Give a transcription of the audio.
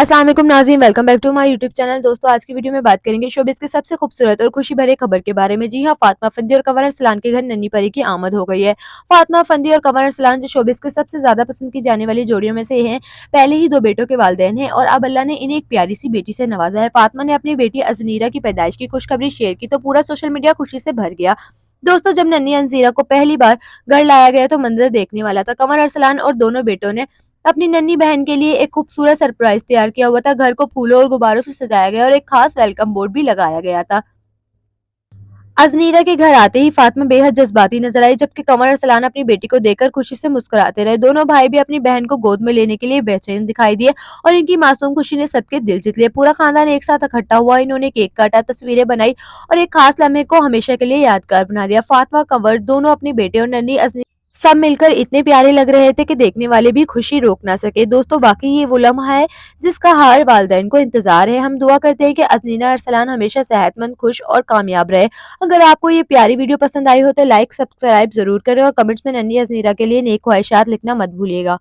अस्सलाम वालेकुम नाज़रीन, welcome back to my YouTube channel. दोस्तों, आज की वीडियो में बात करेंगे शोबिज़ की सबसे खूबसूरत और खुशी भरे खबर के बारे में। जी हाँ, फातिमा फंदी और कंवर अरसलान के घर नन्ही परी की आमद हो गई है। फातिमा फंदी और कंवर अरसलान जो शोबिज़ के सबसे ज्यादा पसंद की जाने वाली जोड़ियों में से हैं। पहले ही 2 बेटों के वालिदैन हैं और अब अल्लाह ने इन्हें एक प्यारी सी बेटी से नवाजा है। फातिमा ने अपनी बेटी अज़नीरा की पैदाइश की खुशखबरी शेयर की तो पूरा सोशल मीडिया खुशी से भर गया। दोस्तों, जब नन्ही अंजीरा को पहली बार घर लाया गया तो मंजर देखने वाला था। कंवर अरसलान और दोनों बेटों ने अपनी नन्ही बहन के लिए एक खूबसूरत सरप्राइज तैयार किया हुआ था। घर को फूलों और गुब्बारों से सजाया गया और एक खास वेलकम बोर्ड भी लगाया गया था। अज़नीरा के घर आते ही फातिमा बेहद जज्बाती नजर आई, जबकि कंवर अरसलान अपनी बेटी को देखकर खुशी से मुस्कुराते रहे। दोनों भाई भी अपनी बहन को गोद में लेने के लिए बेचैन दिखाई दिए और इनकी मासूम खुशी ने सबके दिल जीत लिए। पूरा खानदान एक साथ इकट्ठा हुआ, इन्होंने केक काटा, तस्वीरें बनाई और एक खास लम्हे को हमेशा के लिए यादगार बना दिया। फातिमा, कंवर दोनों अपनी बेटे और नन्ही सब मिलकर इतने प्यारे लग रहे थे कि देखने वाले भी खुशी रोक ना सके। दोस्तों, वाकई ये वो लम्हा है जिसका हर वालिदैन को इंतजार है। हम दुआ करते हैं कि अज़नीरा अरसलान हमेशा सेहतमंद, खुश और कामयाब रहे। अगर आपको ये प्यारी वीडियो पसंद आई हो तो लाइक सब्सक्राइब जरूर करें और कमेंट्स में नन्ही अज़नीरा के लिए नेक ख्वाहिशात लिखना मत भूलिएगा।